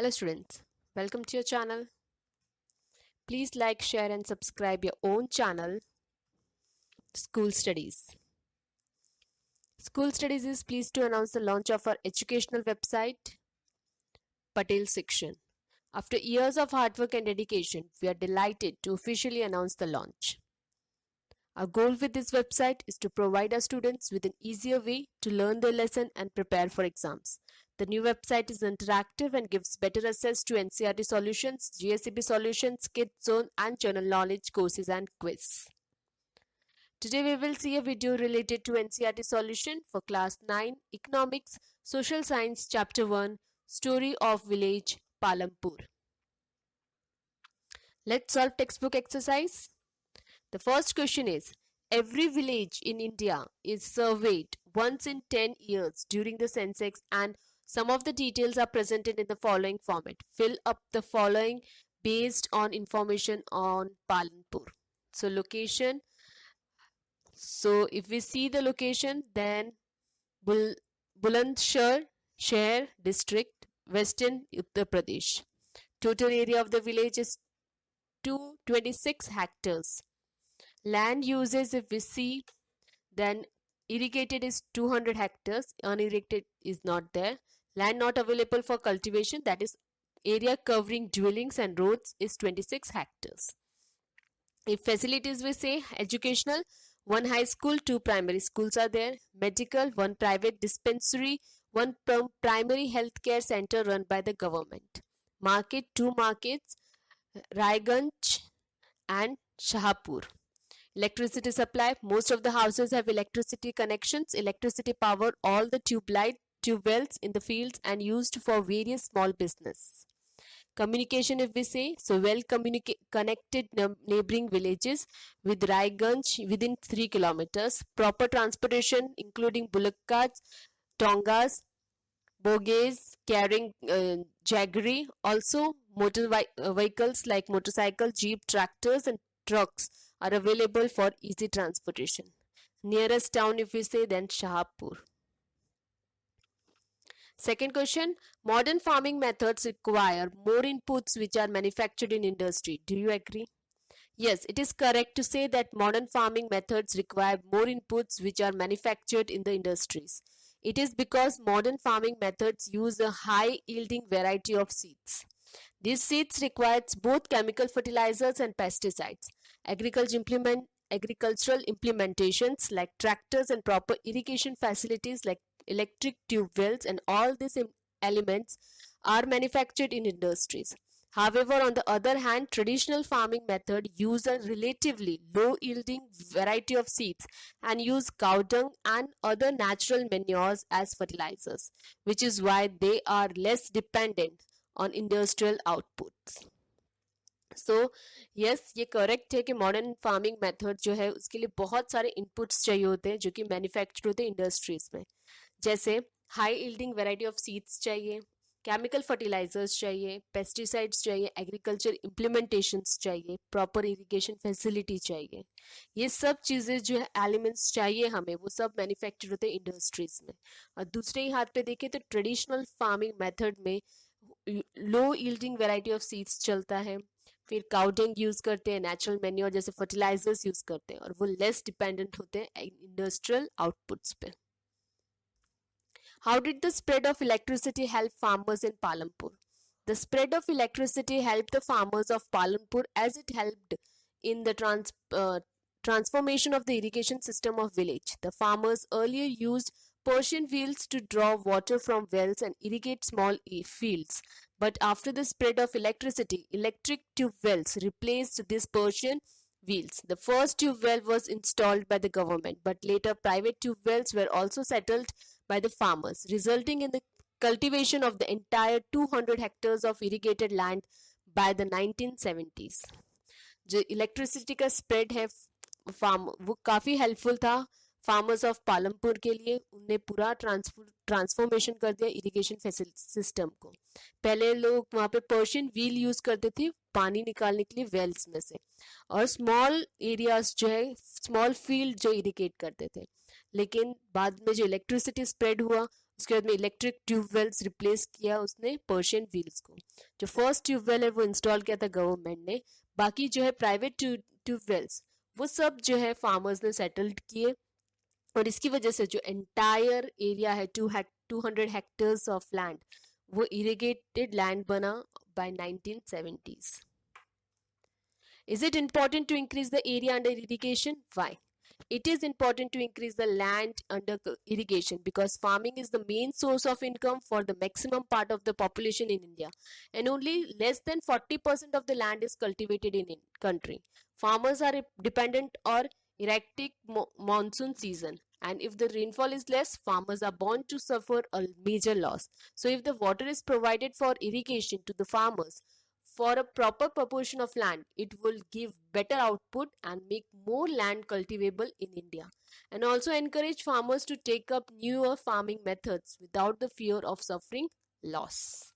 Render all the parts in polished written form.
Hello students, welcome to your channel. Please like, share and subscribe your own channel, School Studies. School Studies is pleased to announce the launch of our educational website, Patel Section. After years of hard work and dedication, we are delighted to officially announce the launch. Our goal with this website is to provide our students with an easier way to learn their lesson and prepare for exams. The new website is interactive and gives better access to NCERT solutions, GSEB solutions, Kids Zone and general knowledge courses and quiz. Today we will see a video related to NCERT solution for class 9 Economics, Social Science chapter 1 Story of Village Palampur. Let's solve textbook exercise. The first question is, every village in India is surveyed once in 10 years during the census and some of the details are presented in the following format. Fill up the following based on information on Palampur. So location. So if we see the location, then Bulandshahr Shahar district, Western Uttar Pradesh. Total area of the village is 226 hectares. Land uses, if we see, then irrigated is 200 hectares, unirrigated is not there. Land not available for cultivation, that is area covering dwellings and roads, is 26 hectares. If facilities, we say educational, one high school, two primary schools are there. Medical, one private dispensary, one primary healthcare center run by the government. Market, two markets, Raiganj and Shahpur. Electricity supply, most of the houses have electricity connections. Electricity power all the tube wells in the fields and used for various small business. Communication, if we say, so well connected neighboring villages with Raiganj within 3 kilometers. Proper transportation including bullock carts, tongas, bogies carrying jaggery. Also motor vehicles like motorcycle, jeep, tractors and trucks are available for easy transportation. Nearest town, if we say, then Shahpur. Second question, modern farming methods require more inputs which are manufactured in industry. Do you agree? Yes, it is correct to say that modern farming methods require more inputs which are manufactured in the industries. It is because modern farming methods use a high yielding variety of seeds. These seeds require both chemical fertilizers and pesticides. Agricultural implementations like tractors and proper irrigation facilities like electric tube wells and all these elements are manufactured in industries. However, on the other hand, traditional farming method use a relatively low yielding variety of seeds and use cow dung and other natural manures as fertilizers, which is why they are less dependent on industrial outputs. So yes, ये correct है कि modern farming method जो है उसके लिए बहुत सारे inputs चाहिए होते हैं जो कि मैन्युफैक्चर होते हैं इंडस्ट्रीज में. जैसे high yielding variety of seeds चाहिए, केमिकल फर्टिलाइजर्स चाहिए, पेस्टिसाइड्स चाहिए, एग्रीकल्चर इम्प्लीमेंटेशंस चाहिए, प्रॉपर इरिगेशन फैसिलिटी चाहिए. ये सब चीज़ें जो है एलिमेंट्स चाहिए हमें, वो सब मैन्युफैक्चर होते हैं इंडस्ट्रीज में. और दूसरे ही हाथ पे देखें तो ट्रेडिशनल फार्मिंग मेथड में लो यील्डिंग वैरायटी ऑफ सीड्स चलता है, फिर काउडंग यूज करते हैं, नेचुरल मैन्योर जैसे फर्टिलाइजर्स यूज करते हैं और वो लेस डिपेंडेंट होते हैं इंडस्ट्रियल आउटपुट्स पे. How did the spread of electricity help farmers in Palampur? The spread of electricity helped the farmers of Palampur as it helped in the transformation of the irrigation system of village. The farmers earlier used Persian wheels to draw water from wells and irrigate small fields. But after the spread of electricity, electric tube wells replaced these Persian wheels. The first tube well was installed by the government, but later private tube wells were also settled by the farmers, resulting in the cultivation of the entire 200 hectares of irrigated land by the 1970s. जो electricity का spread है वो काफ़ी helpful था farmers of Palampur के लिए. उनने पूरा ट्रांसफॉर्मेशन कर दिया इरिगेशन सिस्टम को. पहले लोग वहाँ पे पर्शियन व्हील यूज करते थे पानी निकालने के लिए वेल्स में से, और स्मॉल एरियाज जो है, स्मॉल फील्ड जो इरिगेट करते थे. लेकिन बाद में जो इलेक्ट्रिसिटी स्प्रेड हुआ उसके बाद में इलेक्ट्रिक ट्यूबवेल्स रिप्लेस किया उसने पर्शियन व्हील्स को. जो फर्स्ट ट्यूबवेल है वो इंस्टॉल किया था गवर्नमेंट ने. बाकी जो है प्राइवेट ट्यूबवेल्स वो सब जो है फार्मर्स ने सेटल्ड किए. और इसकी वजह से जो एंटायर एरिया है 200 हेक्टर्स ऑफ लैंड वो इरिगेटेड लैंड बना bye 1970s. Is it important to increase the area under irrigation? Why? It is important to increase the land under irrigation because farming is the main source of income for the maximum part of the population in India, and only less than 40% of the land is cultivated in country. Farmers are dependent on erratic monsoon season, and if the rainfall is less, farmers are bound to suffer a major loss. So if the water is provided for irrigation to the farmers for a proper proportion of land, it will give better output and make more land cultivable in India, and also encourage farmers to take up newer farming methods without the fear of suffering loss.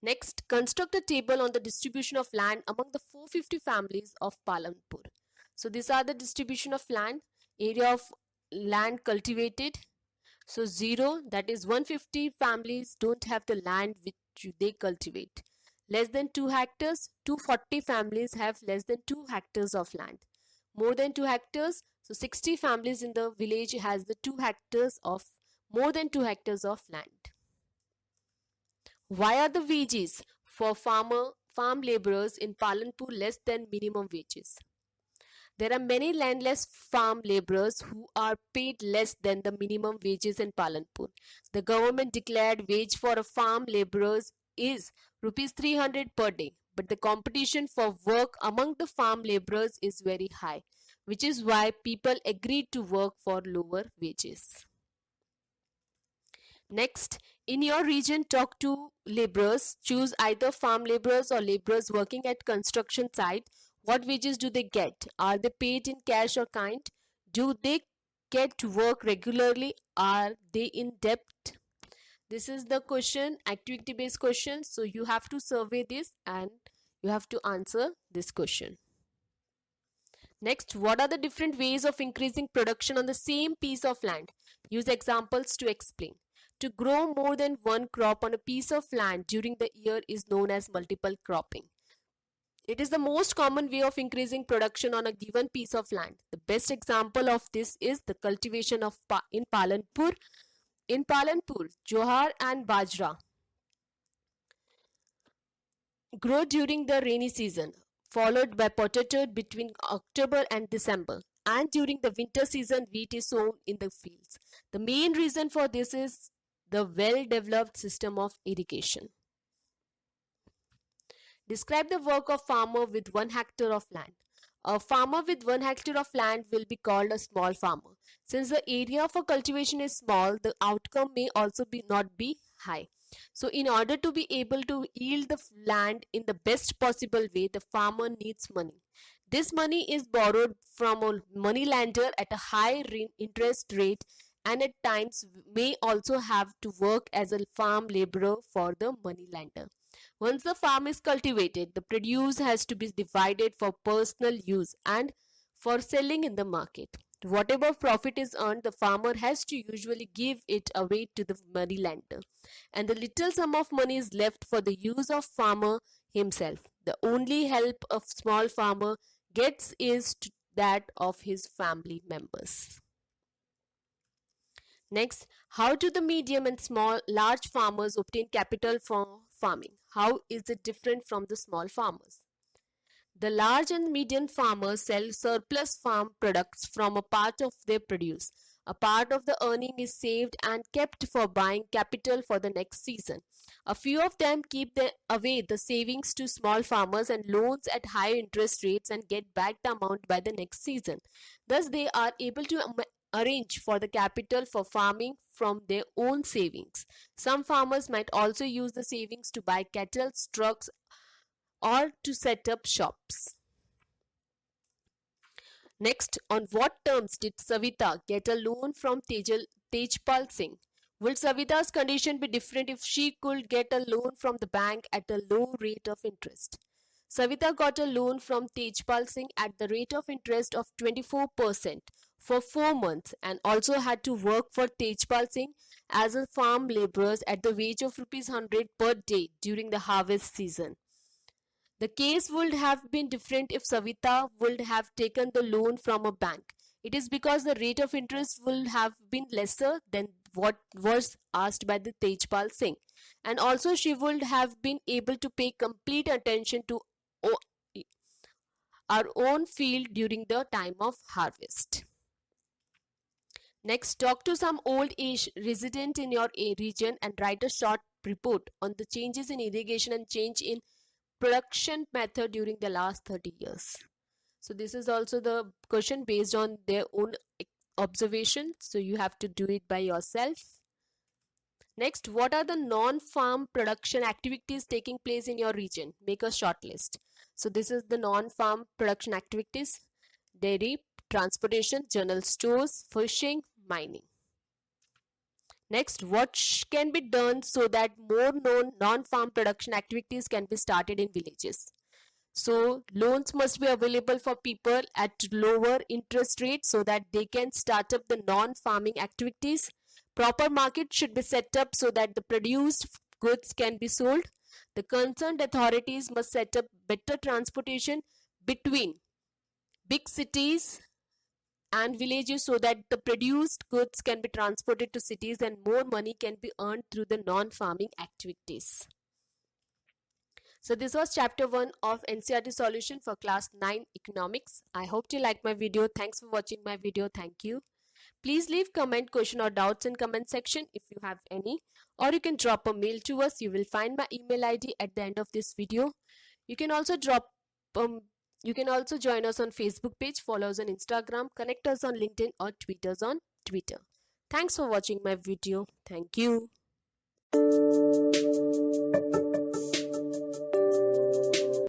Next, construct a table on the distribution of land among the 450 families of Palanpur. So these are the distribution of land, area of land cultivated. So 0, that is 150 families don't have the land which they cultivate. Less than 2 hectares, 240 families have less than 2 hectares of land. More than 2 hectares, so 60 families in the village has the 2 hectares of more than 2 hectares of land. Why are the wages for farm laborers in Palanpur less than minimum wages? There are many landless farm laborers who are paid less than the minimum wages in Palanpur. The government declared wage for a farm laborers is rupees 300 per day, but the competition for work among the farm laborers is very high, which is why people agreed to work for lower wages. Next, in your region, talk to laborers. Choose either farm laborers or laborers working at construction site. What wages do they get? Are they paid in cash or kind? Do they get to work regularly? Are they in debt? This is the question, activity based question. So you have to survey this and you have to answer this question. Next, what are the different ways of increasing production on the same piece of land? Use examples to explain. To grow more than one crop on a piece of land during the year is known as multiple cropping. It is the most common way of increasing production on a given piece of land. The best example of this is the cultivation of in Palanpur. In Palanpur, Jowar and Bajra grow during the rainy season, followed by potato between October and December. And during the winter season, wheat is sown in the fields. The main reason for this is the well-developed system of irrigation. Describe the work of farmer with 1 hectare of land. A farmer with 1 hectare of land will be called a small farmer. Since the area for cultivation is small, the outcome may also not be high. So in order to be able to yield the land in the best possible way, the farmer needs money. This money is borrowed from a money lender at a high interest rate, and at times may also have to work as a farm laborer for the money lender. Once the farm is cultivated, the produce has to be divided for personal use and for selling in the market. Whatever profit is earned, the farmer has to usually give it away to the money lender, and the little sum of money is left for the use of farmer himself. The only help a small farmer gets is that of his family members. Next, how do the medium and large farmers obtain capital for farming? How is it different from the small farmers? The large and medium farmers sell surplus farm products from a part of their produce. A part of the earning is saved and kept for buying capital for the next season. A few of them keep away the savings to small farmers and loans at high interest rates and get back the amount by the next season. Thus, they are able to arrange for the capital for farming from their own savings. Some farmers might also use the savings to buy cattle, trucks, or to set up shops. Next, on what terms did Savita get a loan from Tejpal Singh? Will Savita's condition be different if she could get a loan from the bank at a low rate of interest? Savita got a loan from Tejpal Singh at the rate of interest of 24% for 4 months and also had to work for Tejpal Singh as a farm laborer at the wage of rupees 100 per day during the harvest season. The case would have been different if Savita would have taken the loan from a bank. It is because the rate of interest would have been lesser than what was asked by the Tejpal Singh, and also she would have been able to pay complete attention to our own field during the time of harvest. Next, talk to some old age resident in your region and write a short report on the changes in irrigation and change in production method during the last 30 years. So this is also the question based on their own observation. So you have to do it by yourself. Next, what are the non-farm production activities taking place in your region? Make a short list. So this is the non-farm production activities: dairy, transportation, general stores, fishing, mining. Next, what can be done so that more non-farm production activities can be started in villages? So loans must be available for people at lower interest rates so that they can start up the non-farming activities. Proper market should be set up so that the produced goods can be sold. The concerned authorities must set up better transportation between big cities and villages so that the produced goods can be transported to cities and more money can be earned through the non-farming activities. So this was chapter 1 of NCERT solution for class 9 economics. I hope you like my video. Thanks for watching my video. Thank you. Please leave comment, question or doubts in comment section if you have any, or you can drop a mail to us. You will find my email ID at the end of this video. You can also join us on Facebook page, follow us on Instagram, connect us on LinkedIn or tweet us on Twitter. Thanks for watching my video. Thank you.